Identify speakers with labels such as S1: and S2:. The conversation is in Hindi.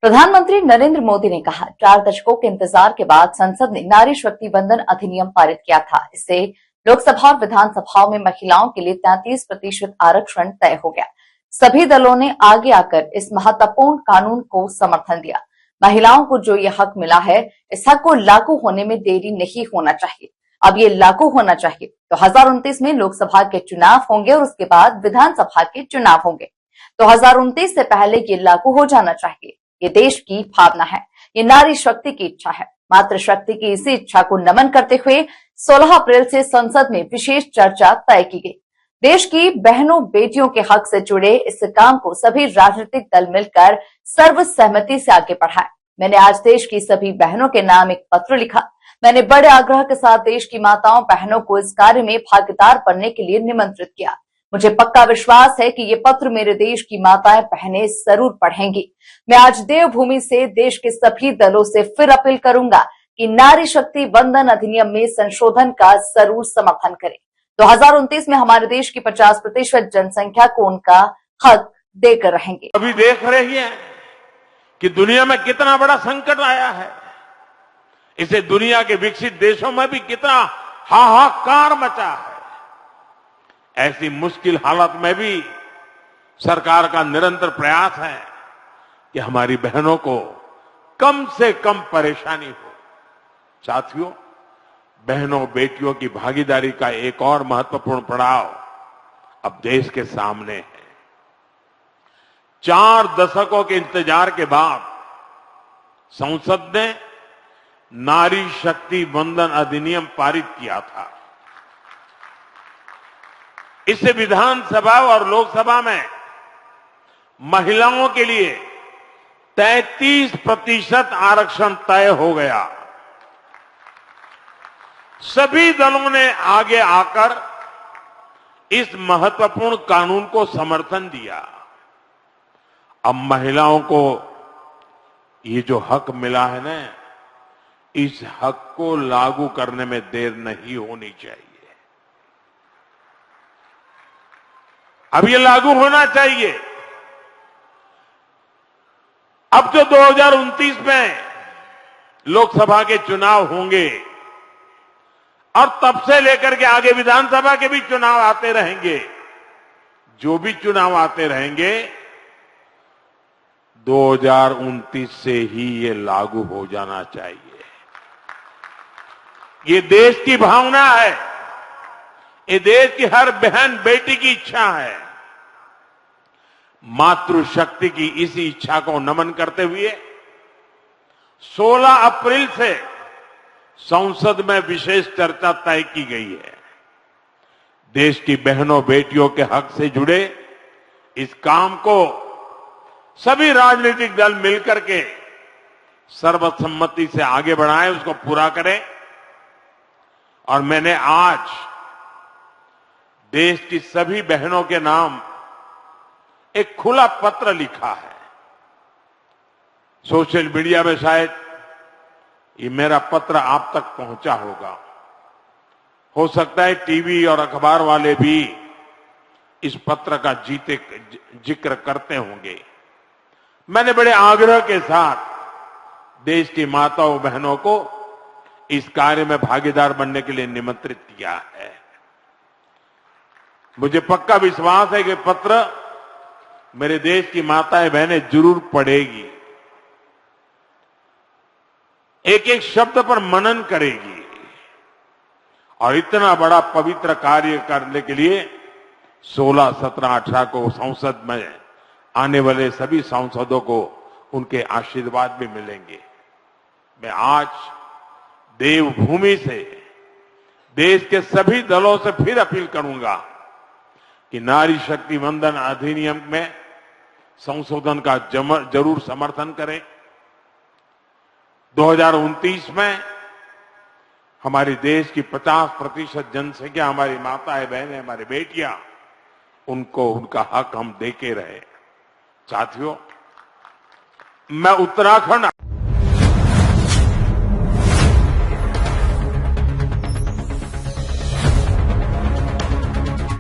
S1: प्रधानमंत्री नरेंद्र मोदी ने कहा, 4 दशकों के इंतजार के बाद संसद ने नारी शक्ति वंदन अधिनियम पारित किया था। इससे लोकसभा और विधानसभाओं में महिलाओं के लिए 33% आरक्षण तय हो गया। सभी दलों ने आगे आकर इस महत्वपूर्ण कानून को समर्थन दिया। महिलाओं को जो ये हक मिला है, इस हक को लागू होने में देरी नहीं होना चाहिए। अब ये लागू होना चाहिए। 2029 में लोकसभा के चुनाव होंगे और उसके बाद विधानसभा के चुनाव होंगे। 2029 से पहले ये लागू हो जाना चाहिए। ये देश की भावना है, ये नारी शक्ति की इच्छा है। मातृशक्ति की इसी इच्छा को नमन करते हुए 16 अप्रैल से संसद में विशेष चर्चा तय की गई। देश की बहनों बेटियों के हक से जुड़े इस काम को सभी राजनीतिक दल मिलकर सर्वसहमति से आगे बढ़ाया। मैंने आज देश की सभी बहनों के नाम एक पत्र लिखा। मैंने बड़े आग्रह के साथ देश की माताओं बहनों को इस कार्य में भागीदार बनने के लिए निमंत्रित किया। मुझे पक्का विश्वास है कि ये पत्र मेरे देश की माताएं बहनें जरूर पढ़ेंगी। मैं आज देवभूमि से देश के सभी दलों से फिर अपील करूंगा कि नारी शक्ति वंदन अधिनियम में संशोधन का जरूर समर्थन करें। 2029 में हमारे देश की 50% जनसंख्या को उनका हक देकर रहेंगे।
S2: अभी देख रही है कि दुनिया में कितना बड़ा संकट आया है। इसे दुनिया के विकसित देशों में भी कितना हाहाकार मचा है। ऐसी मुश्किल हालत में भी सरकार का निरंतर प्रयास है कि हमारी बहनों को कम से कम परेशानी हो। साथियों, बहनों बेटियों की भागीदारी का एक और महत्वपूर्ण पड़ाव अब देश के सामने है। 4 दशकों के इंतजार के बाद संसद ने नारी शक्ति वंदन अधिनियम पारित किया था। इससे विधानसभा और लोकसभा में महिलाओं के लिए 33% आरक्षण तय हो गया। सभी दलों ने आगे आकर इस महत्वपूर्ण कानून को समर्थन दिया। अब महिलाओं को ये जो हक मिला है ना, इस हक को लागू करने में देर नहीं होनी चाहिए। अब ये लागू होना चाहिए। अब जो 2029 में लोकसभा के चुनाव होंगे और तब से लेकर के आगे विधानसभा के भी चुनाव आते रहेंगे, जो भी चुनाव आते रहेंगे 2029 से ही ये लागू हो जाना चाहिए। ये देश की भावना है, ये देश की हर बहन बेटी की इच्छा है। मातृशक्ति की इसी इच्छा को नमन करते हुए 16 अप्रैल से संसद में विशेष चर्चा तय की गई है। देश की बहनों बेटियों के हक से जुड़े इस काम को सभी राजनीतिक दल मिलकर के सर्वसम्मति से आगे बढ़ाएं, उसको पूरा करें। और मैंने आज देश की सभी बहनों के नाम एक खुला पत्र लिखा है। सोशल मीडिया में शायद ये मेरा पत्र आप तक पहुंचा होगा। हो सकता है टीवी और अखबार वाले भी इस पत्र का जिक्र करते होंगे। मैंने बड़े आग्रह के साथ देश की माताओं बहनों को इस कार्य में भागीदार बनने के लिए निमंत्रित किया है। मुझे पक्का विश्वास है कि पत्र मेरे देश की माताएं बहनें जरूर पढ़ेगी, एक एक शब्द पर मनन करेगी और इतना बड़ा पवित्र कार्य करने के लिए 16, 17, 18 को संसद में आने वाले सभी सांसदों को उनके आशीर्वाद भी मिलेंगे। मैं आज देवभूमि से देश के सभी दलों से फिर अपील करूंगा कि नारी शक्ति वंदन अधिनियम में संशोधन का जरूर समर्थन करें। 2029 में हमारे देश की 50% जनसंख्या, हमारी माताएं बहनें, हमारी बेटियां, उनको उनका हक हम देके रहे। साथियों, मैं उत्तराखंड